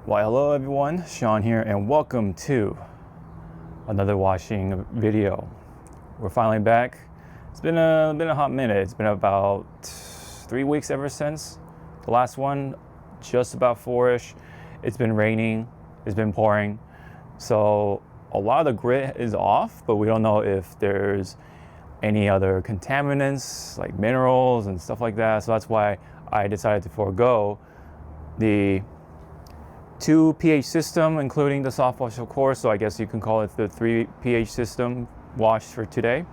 Why, hello everyone, Sean here, and welcome to another washing video. We're finally back. It's been a hot minute. It's been about 3 weeks ever since the last one, just about 4-ish. It's been raining, it's been pouring, so a lot of the grit is off, but we don't know if there's any other contaminants like minerals and stuff like that. So that's why I decided to forego the 2 pH system, including the soft wash, of course. So I guess you can call it the 3 pH system wash for today.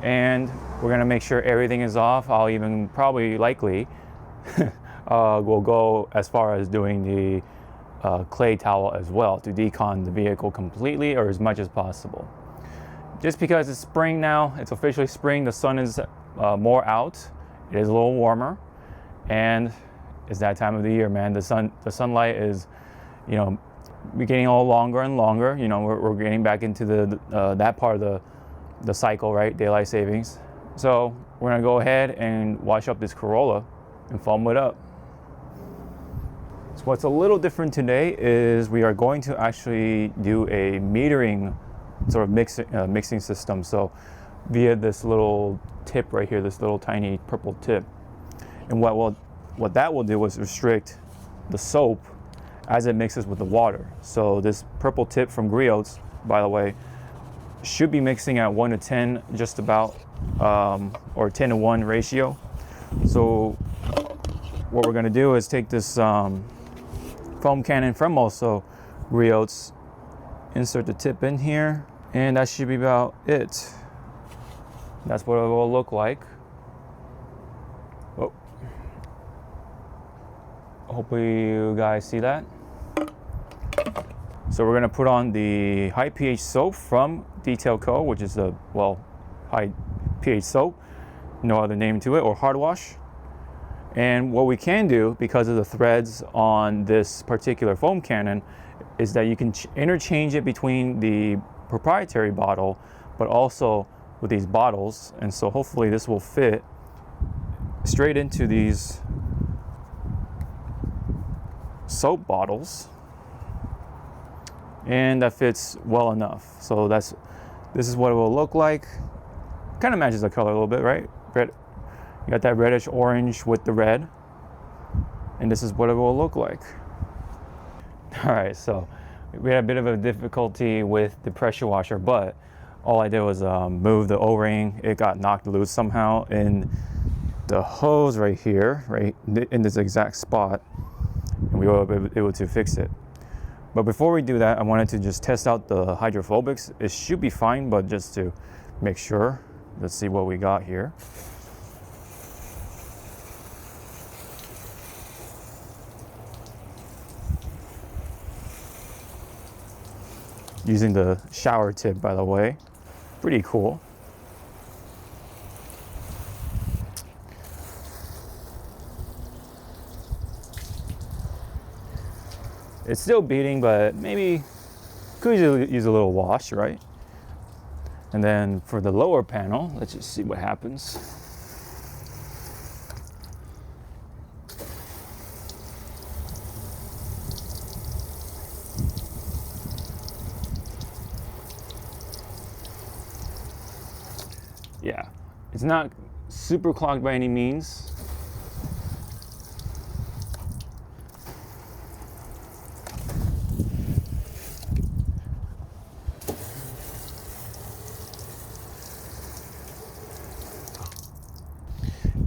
And we're gonna make sure everything is off. I'll even probably likely will go as far as doing the clay towel as well to decon the vehicle completely or as much as possible. Just because it's spring now, it's officially spring, the sun is more out, it is a little warmer, and it's that time of the year, man. The sunlight is, getting all longer and longer. We're getting back into that part of the cycle, right? Daylight savings. So we're gonna go ahead and wash up this Corolla and foam it up. So what's a little different today is we are going to actually do a metering sort of mixing system. So via this little tip right here, this little tiny purple tip, and what that will do is restrict the soap as it mixes with the water. So this purple tip from Griots, by the way, should be mixing at 1 to 10, just about, or 10 to 1 ratio. So what we're gonna do is take this foam cannon from also Griots, insert the tip in here, and that should be about it. That's what it will look like. Oh. Hopefully you guys see that. So we're gonna put on the high pH soap from Detail Co., which is a, high pH soap, no other name to it, or hard wash. And what we can do, because of the threads on this particular foam cannon, is that you can interchange it between the proprietary bottle, but also with these bottles. And so hopefully this will fit straight into these soap bottles, and that fits well enough. So this is what it will look like. Kind of matches the color a little bit, right? Red, you got that reddish orange with the red, and this is what it will look like. All right, so we had a bit of a difficulty with the pressure washer, but all I did was move the O-ring. It got knocked loose somehow in the hose right here, right in this exact spot, and we were able to fix it. But before we do that, I wanted to just test out the hydrophobics. It should be fine, but just to make sure, let's see what we got here. Using the shower tip, by the way. Pretty cool. It's still beating, but maybe could use a little wash, right? And then for the lower panel, let's just see what happens. Yeah, it's not super clogged by any means.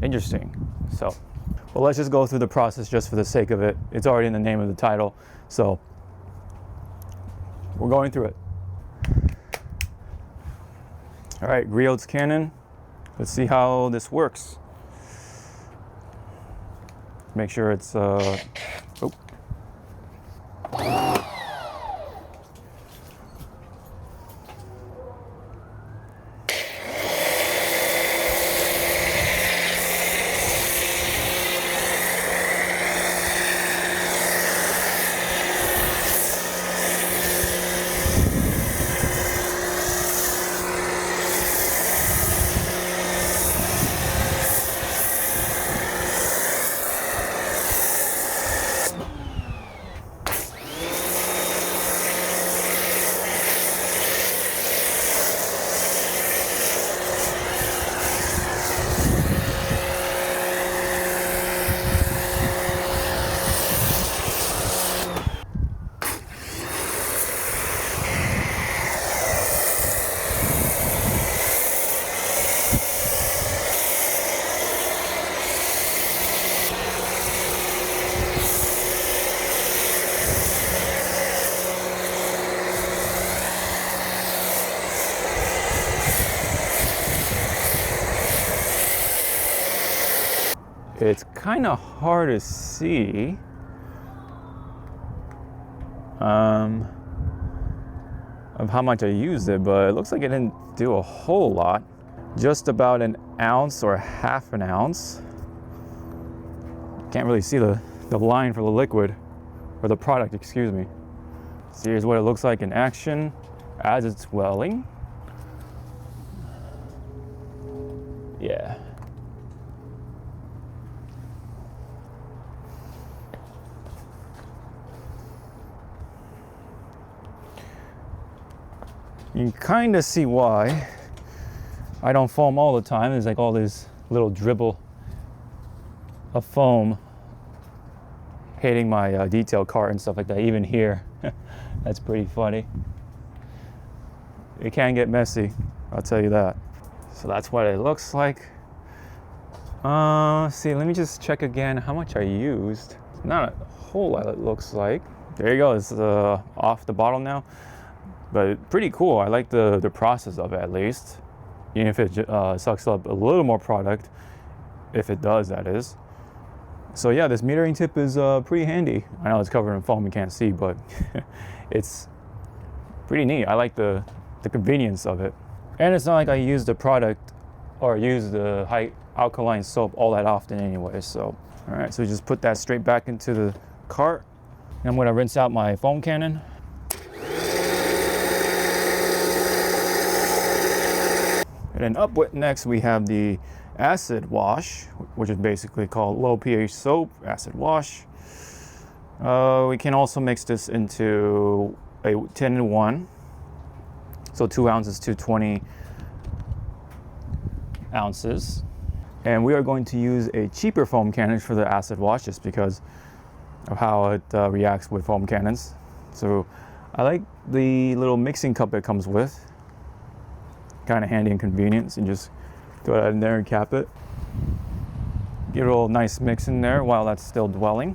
Interesting. So, well, let's just go through the process just for the sake of it. It's already in the name of the title, so we're going through it. All right, Griots cannon. Let's see how this works. Make sure it's oh. kind of hard to see. Of how much I used it, but it looks like it didn't do a whole lot. Just about an ounce or half an ounce. Can't really see the line for the liquid, or the product, excuse me. So here's what it looks like in action as it's welling. Yeah. You can kind of see why I don't foam all the time. There's like all this little dribble of foam hitting my detail cart and stuff like that. Even here, that's pretty funny. It can get messy, I'll tell you that. So that's what it looks like. See, let me just check again how much I used. Not a whole lot, it looks like. There you go, it's off the bottle now. But pretty cool. I like the process of it, at least. Even if it sucks up a little more product, if it does, that is. So yeah, this metering tip is pretty handy. I know it's covered in foam, you can't see, but it's pretty neat. I like the convenience of it. And it's not like I use the product or use the high alkaline soap all that often anyway. So, all right, so just put that straight back into the cart. And I'm gonna rinse out my foam cannon. And then up with next we have the acid wash, which is basically called low pH soap, acid wash. We can also mix this into a 10-to-1. So 2 ounces to 20 ounces. And we are going to use a cheaper foam cannon for the acid wash just because of how it reacts with foam cannons. So I like the little mixing cup it comes with. Kind of handy and convenient, so you just throw that in there and cap it. Get a little nice mix in there while that's still dwelling.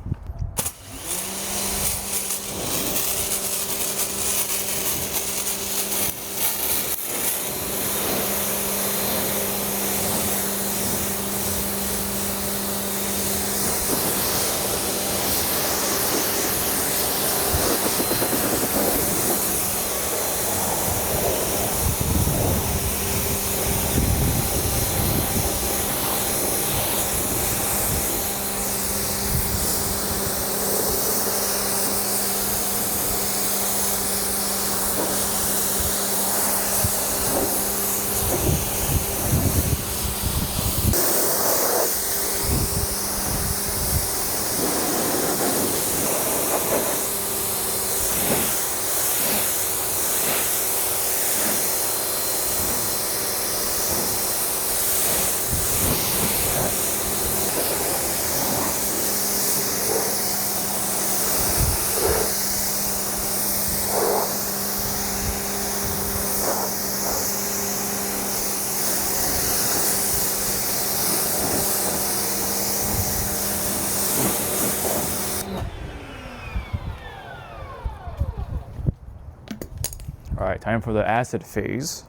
All right, time for the acid phase.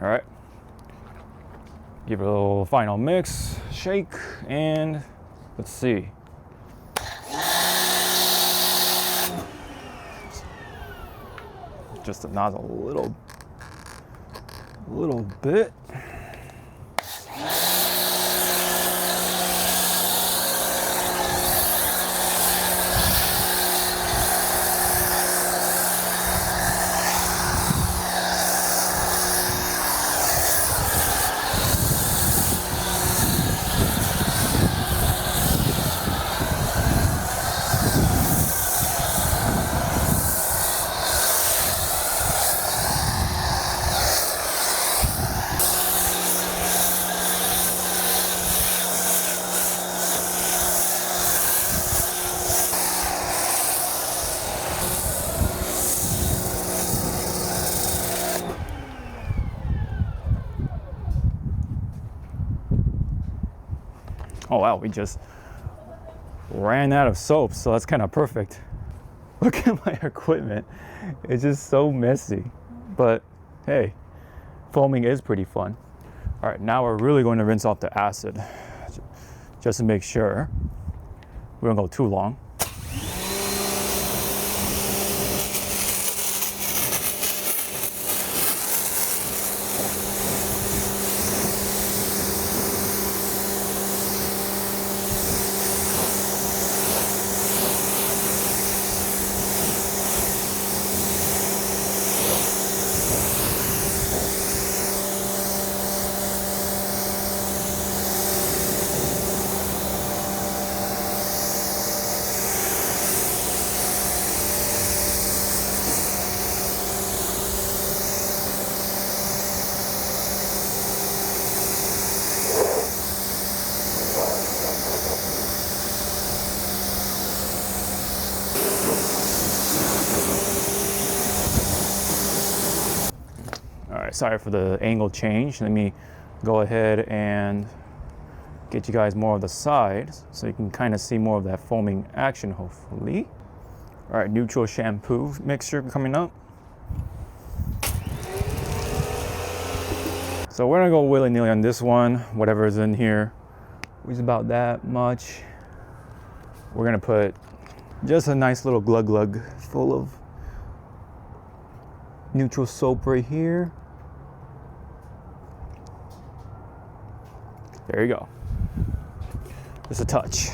All right, give it a little final mix, shake, and let's see. Just the nozzle a little bit. Oh wow, we just ran out of soap, so that's kind of perfect. Look at my equipment. It's just so messy. But hey, foaming is pretty fun. All right, now we're really going to rinse off the acid just to make sure we don't go too long. All right, sorry for the angle change. Let me go ahead and get you guys more of the side so you can kind of see more of that foaming action, hopefully. All right, neutral shampoo mixture coming up. So we're gonna go willy-nilly on this one, whatever is in here. It's about that much. We're gonna put just a nice little glug full of neutral soap right here. There you go. Just a touch.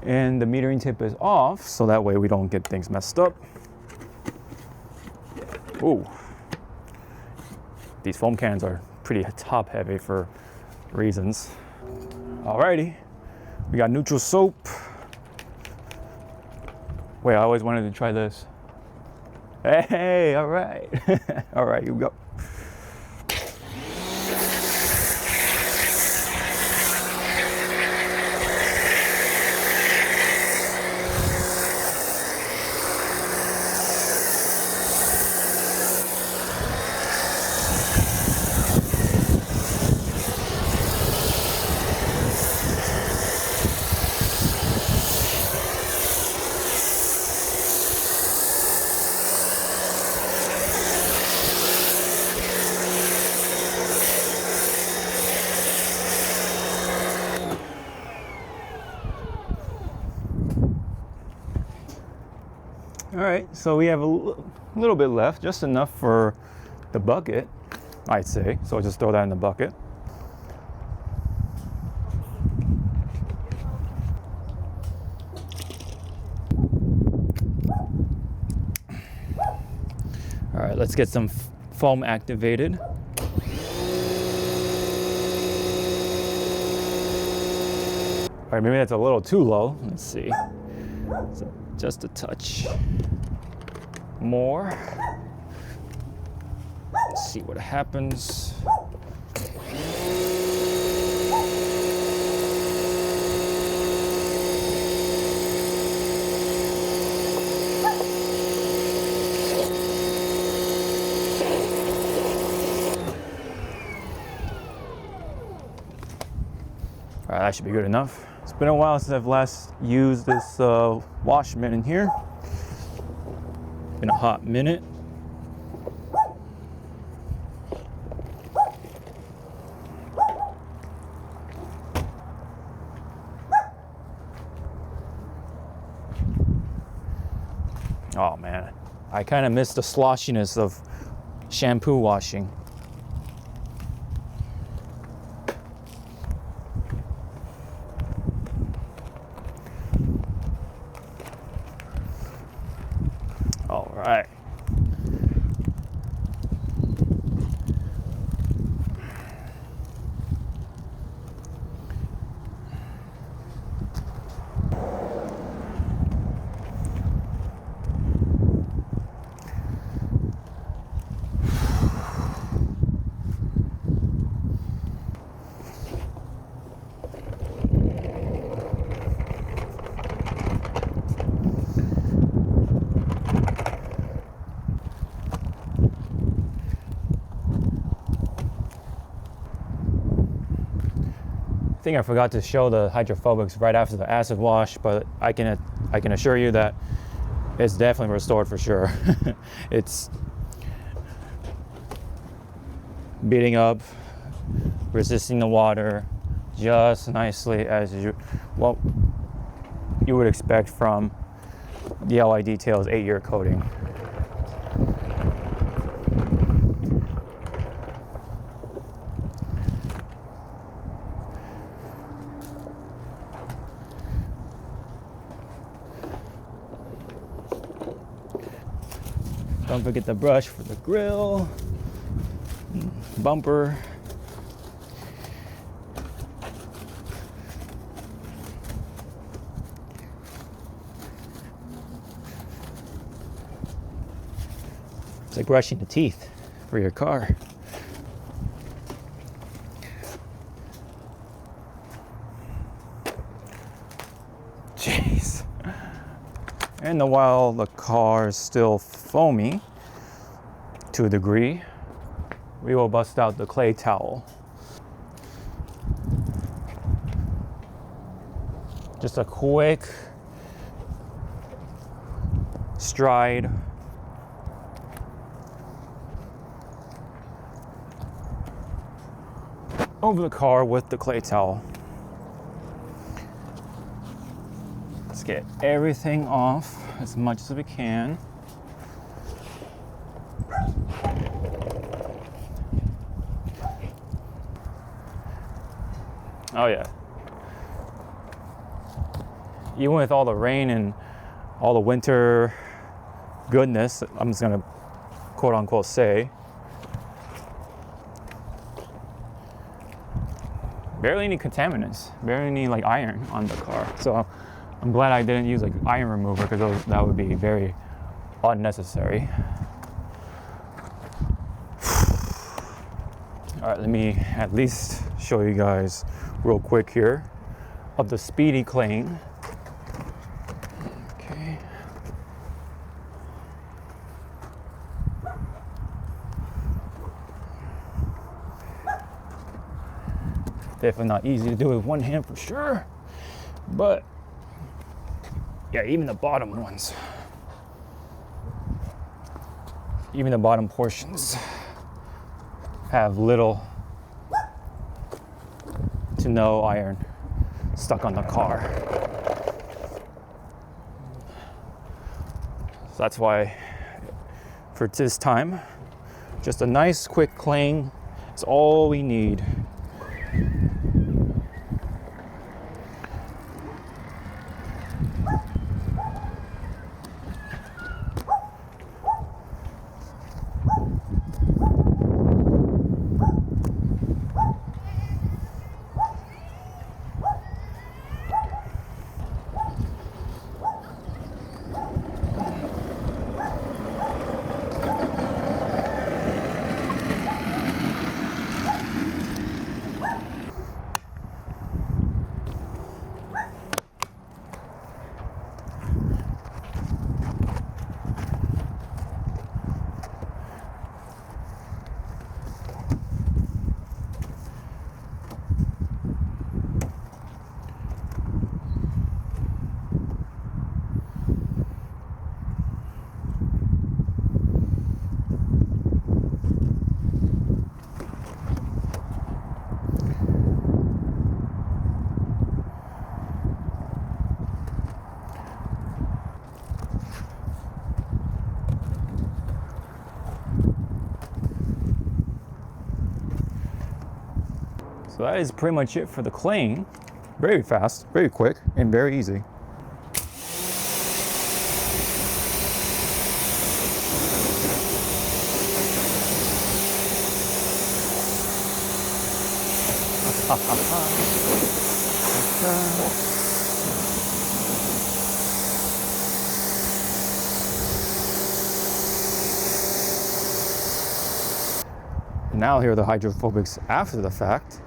And the metering tip is off, so that way we don't get things messed up. Ooh. These foam cans are pretty top heavy for reasons. Alrighty, we got neutral soap. Wait, I always wanted to try this. Hey, all right. All right, here we go. All right, so we have a little bit left, just enough for the bucket, I'd say. So I'll just throw that in the bucket. All right, let's get some foam activated. All right, maybe that's a little too low. Let's see. So just a touch more. Let's see what happens. All right, that should be good enough. It's been a while since I've last used this wash mitt in here. Been a hot minute. Oh man, I kind of miss the sloshiness of shampoo washing. All right. I think I forgot to show the hydrophobics right after the acid wash, but I can assure you that it's definitely restored for sure. It's beating up, resisting the water just nicely as you would expect from the Alloy Details 8-year coating. Don't forget the brush for the grill, bumper. It's like brushing the teeth for your car. Jeez. And while the car is still foamy to a degree, we will bust out the clay towel. Just a quick stride over the car with the clay towel. Let's get everything off as much as we can. Oh yeah. Even with all the rain and all the winter goodness, I'm just gonna quote unquote say, barely any contaminants, barely any like iron on the car. So I'm glad I didn't use like iron remover, because that would be very unnecessary. All right, let me at least show you guys real quick here of the speedy clean. Okay. Definitely not easy to do with one hand for sure, but yeah, even the bottom ones, even the bottom portions have little to no iron stuck on the car. So that's why for this time, just a nice quick clean is all we need. So that is pretty much it for the clean. Very fast, very quick, and very easy. Now here are the hydrophobics after the fact.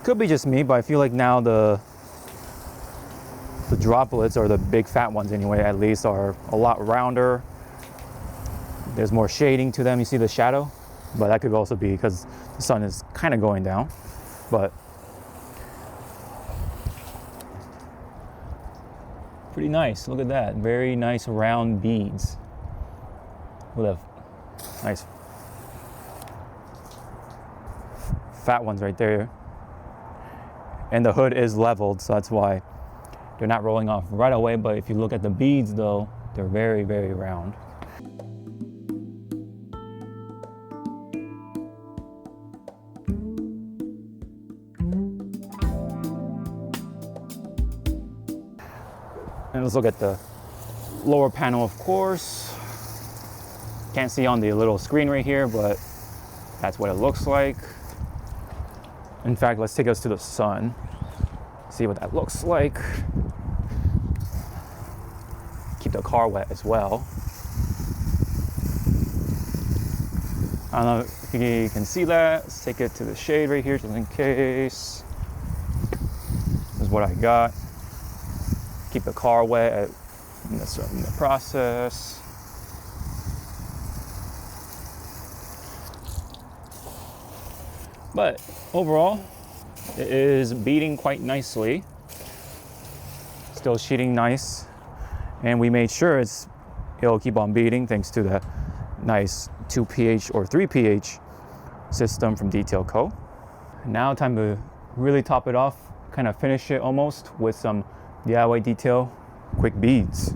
Could be just me, but I feel like now the droplets, or the big fat ones anyway, at least, are a lot rounder. There's more shading to them. You see the shadow, but that could also be because the sun is kind of going down. But pretty nice. Look at that. Very nice round beads. With a nice fat ones right there. And the hood is leveled, so that's why they're not rolling off right away. But if you look at the beads though, they're very, very round. And let's look at the lower panel, of course. Can't see on the little screen right here, but that's what it looks like. In fact, let's take us to the sun, see what that looks like. Keep the car wet as well. I don't know if you can see that. Let's take it to the shade right here just in case. This is what I got. Keep the car wet in the process. But overall, it is beating quite nicely. Still sheeting nice. And we made sure it'll keep on beating thanks to the nice 2 pH or 3 pH system from Detail Co. Now time to really top it off, kind of finish it almost with some DIY detail quick beads.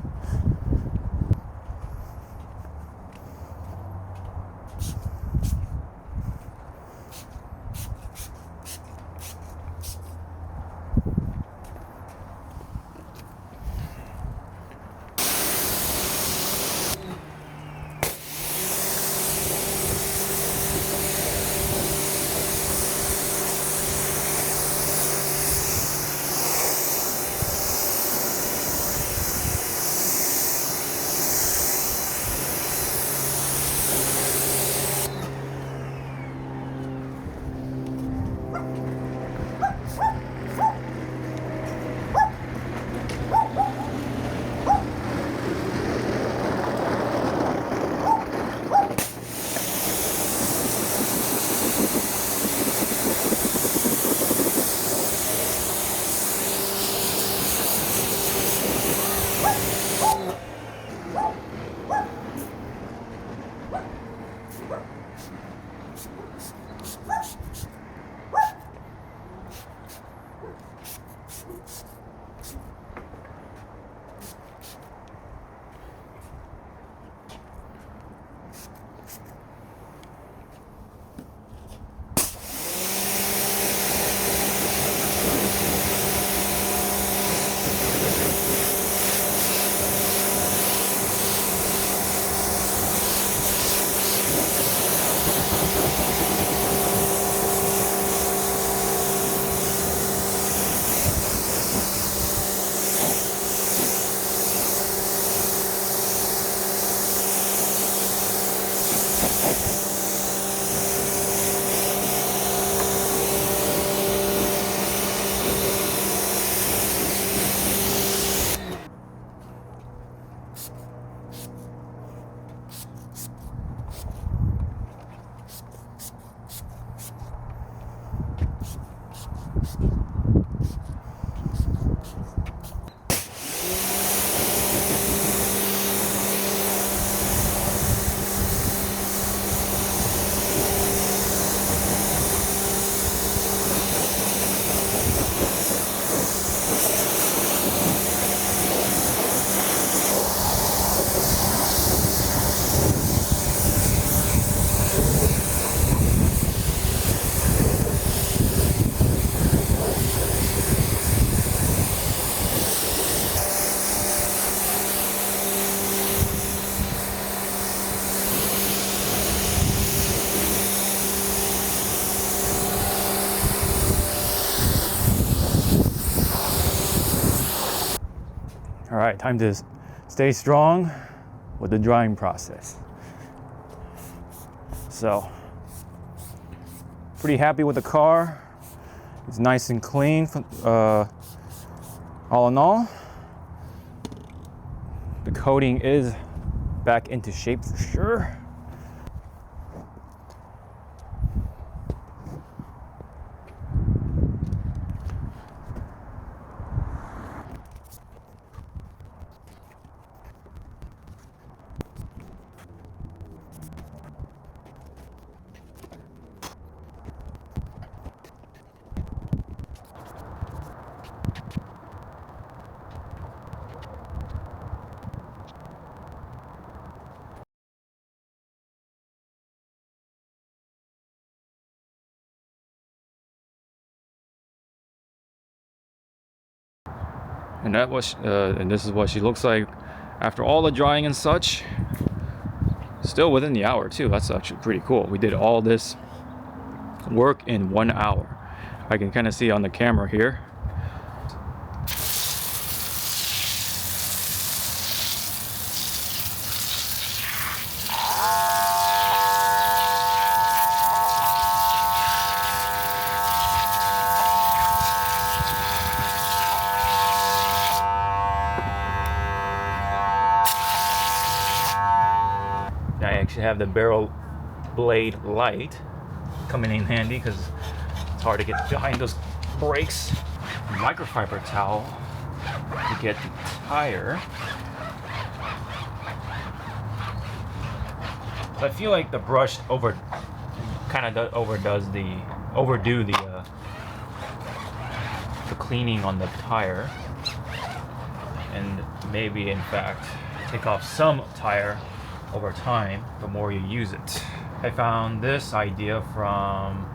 All right, time to stay strong with the drying process. So, pretty happy with the car. It's nice and clean. All in all, the coating is back into shape for sure. And and this is what she looks like after all the drying and such. Still within the hour too. That's actually pretty cool. We did all this work in 1 hour. I can kind of see on the camera here. I actually have the barrel blade light coming in handy because it's hard to get behind those brakes. Microfiber towel to get the tire. So I feel like the brush kind of overdo the cleaning on the tire, and maybe in fact take off some tire over time the more you use it. I found this idea from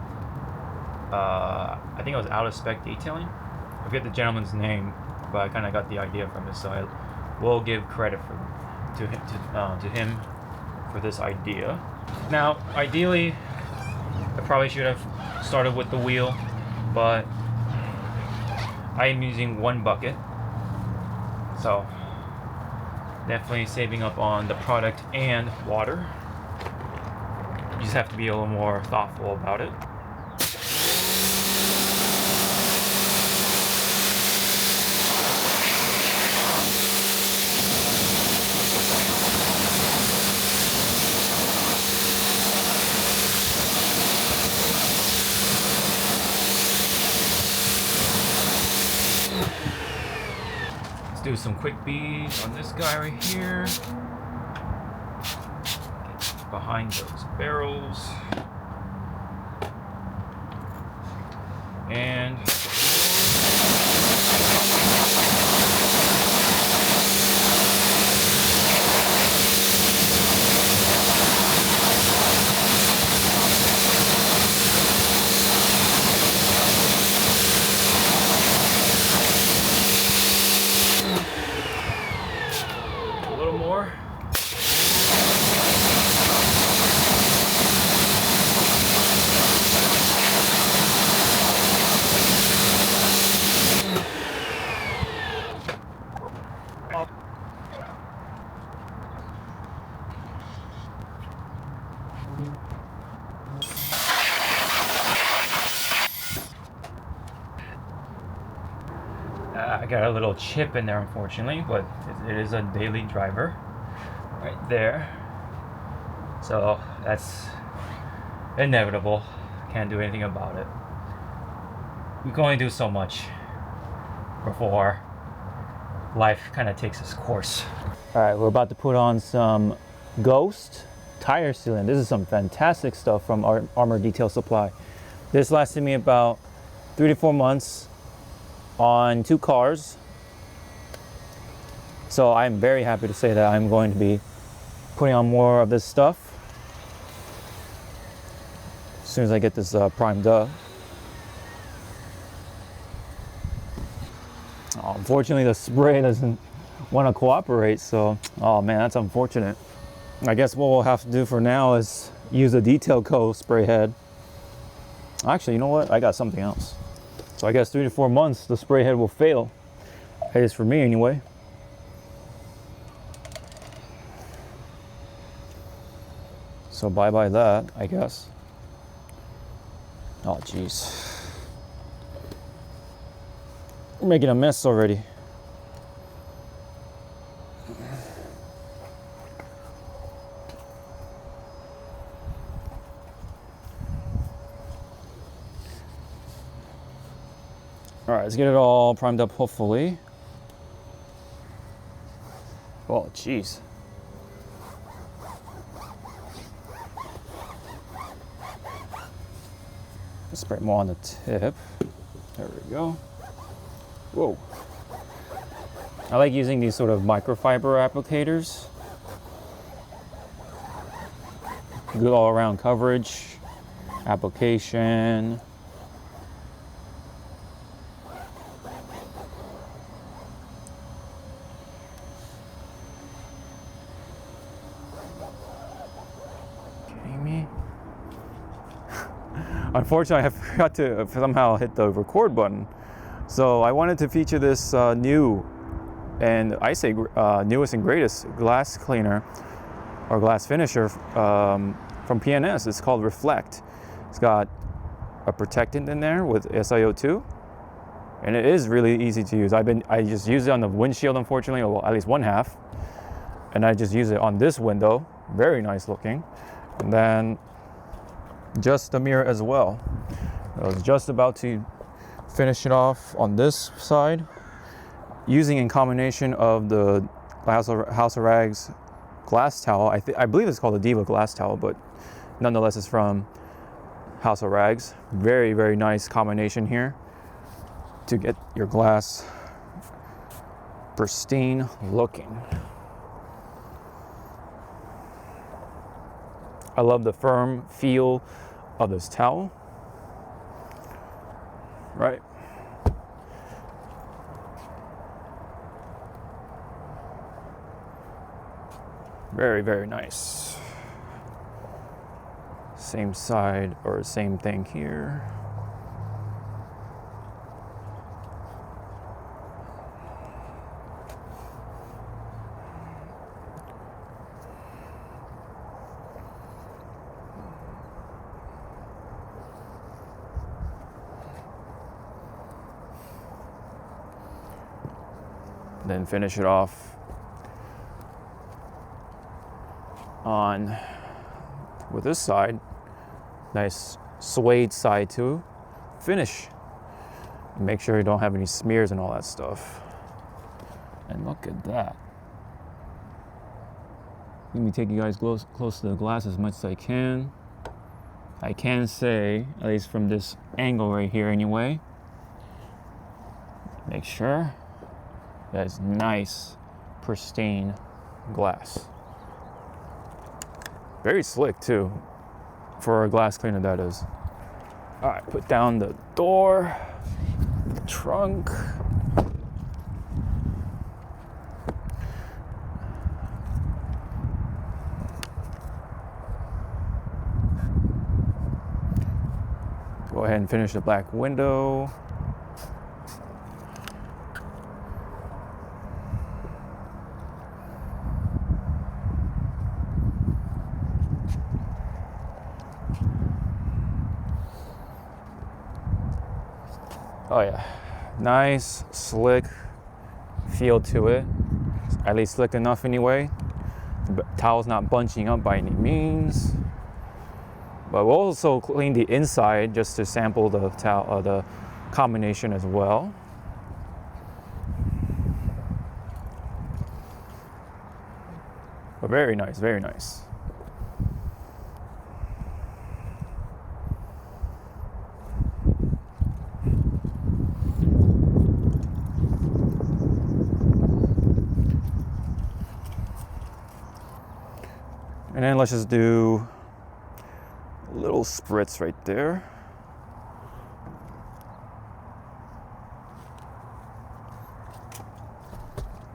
I think it was Out of Spec Detailing. I forget the gentleman's name, but I kind of got the idea from this, so I will give credit to him for this idea. Now, ideally, I probably should have started with the wheel, but I am using one bucket, so definitely saving up on the product and water. You just have to be a little more thoughtful about it. Let's do some quick beads on this guy right here. Get behind those barrels. And a little more. I got a little chip in there, unfortunately, but it is a daily driver right there. So that's inevitable. Can't do anything about it. We can only do so much before life kind of takes its course. All right, we're about to put on some Ghost tire sealant. This is some fantastic stuff from Armor Detail Supply. This lasted me about 3 to 4 months on 2 cars. So I'm very happy to say that I'm going to be putting on more of this stuff as soon as I get this primed up. Oh, unfortunately, the spray doesn't want to cooperate, so oh man, that's unfortunate. I guess what we'll have to do for now is use a Detail Co. spray head. Actually, you know what? I got something else. So I guess 3 to 4 months, the spray head will fail. It is for me anyway. So bye-bye that, I guess. Oh, jeez. We're making a mess already. All right, let's get it all primed up, hopefully. Oh, jeez. Let's spray more on the tip. There we go. Whoa. I like using these sort of microfiber applicators. Good all-around coverage, application. unfortunately, I forgot to somehow hit the record button. So I wanted to feature this new, and I say newest and greatest glass cleaner or glass finisher from P&S. It's called Reflect. It's got a protectant in there with SiO2, and it is really easy to use. I just use it on the windshield, unfortunately, or at least one half, and I just use it on this window. Very nice looking. And then just the mirror as well. I was just about to finish it off on this side using in combination of the House of Rags glass towel. I believe it's called a Diva glass towel, but nonetheless it's from House of Rags. Very, very nice combination here to get your glass pristine looking. I love the firm feel of this towel. Right. Very, very nice. Same side or same thing here. Then finish it off on with this side. Nice suede side to finish. Make sure you don't have any smears and all that stuff. And look at that. Let me take you guys close to the glass as much as I can. I can say, at least from this angle right here anyway, make sure that is nice, pristine glass. Very slick too, for a glass cleaner that is. All right, put down the door, the trunk. Go ahead and finish the black window. Oh yeah, nice, slick feel to it. At least slick enough anyway. The towel's not bunching up by any means. But we'll also clean the inside just to sample the towel, the combination as well. But very nice, very nice. And then let's just do a little spritz right there.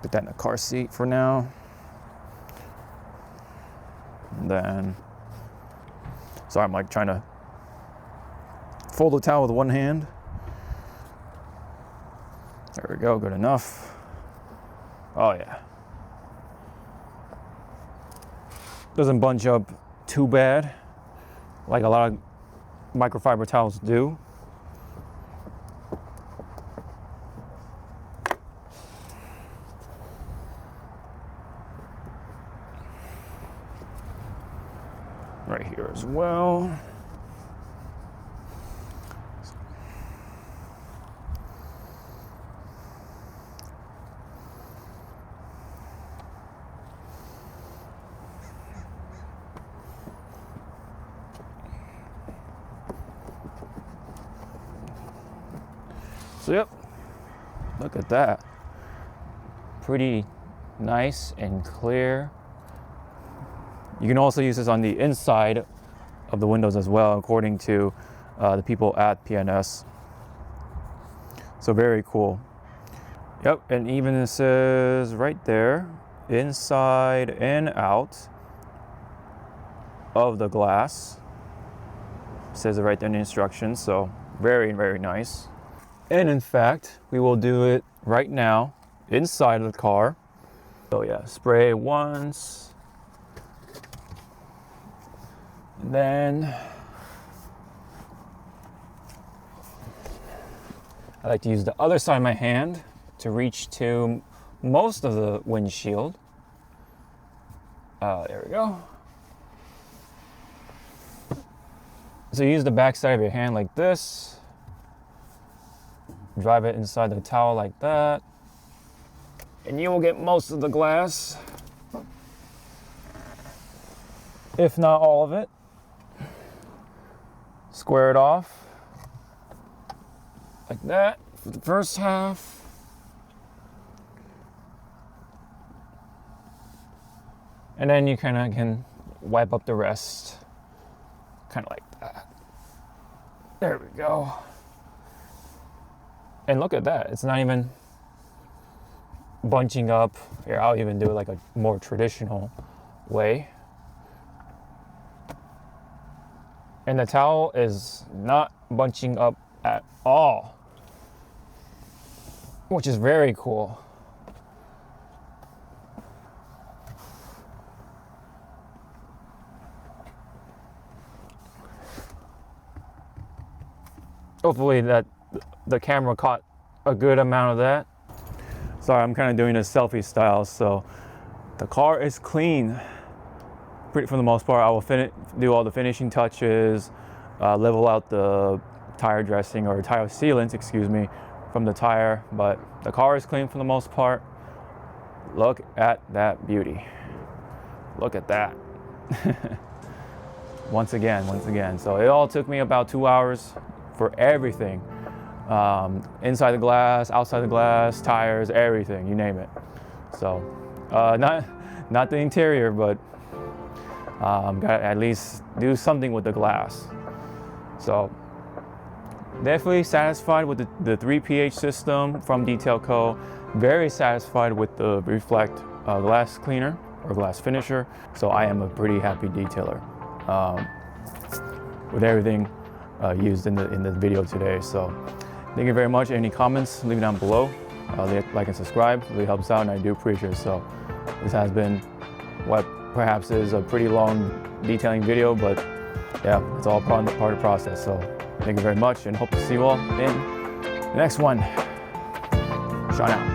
Put that in the car seat for now. And then, sorry, I'm like trying to fold the towel with one hand. There we go, good enough. Oh yeah. Doesn't bunch up too bad, like a lot of microfiber towels do. Right here as well. So yep, look at that. Pretty nice and clear. You can also use this on the inside of the windows as well, according to the people at P&S. So very cool. Yep, and even it says right there, inside and out of the glass. It says it right there in the instructions, so very, very nice. And in fact, we will do it right now inside of the car. So yeah, spray once. And then I like to use the other side of my hand to reach to most of the windshield. There we go. So you use the back side of your hand like this. Drive it inside the towel like that. And you will get most of the glass, if not all of it. Square it off like that for the first half. And then you kind of can wipe up the rest, kind of like that. There we go. And look at that, it's not even bunching up. Here, I'll even do it like a more traditional way. And the towel is not bunching up at all, which is very cool. Hopefully that the camera caught a good amount of that. Sorry, I'm kind of doing a selfie style, so the car is clean. Pretty for the most part. I will do all the finishing touches, level out the tire dressing or tire sealants, excuse me, from the tire, but the car is clean for the most part. Look at that beauty. Look at that. Once again. So it all took me about 2 hours for everything. Inside the glass, outside the glass, tires, everything, you name it. So not the interior, but gotta at least do something with the glass. So definitely satisfied with the 3 pH system from Detail Co. Very satisfied with the Reflect glass cleaner or glass finisher. So I am a pretty happy detailer with everything used in the video today. So thank you very much. Any comments, leave it down below. Like and subscribe, really helps out, and I do appreciate it. So this has been what perhaps is a pretty long detailing video, but yeah, it's all part of the process. So thank you very much, and hope to see you all in the next one. Sean out.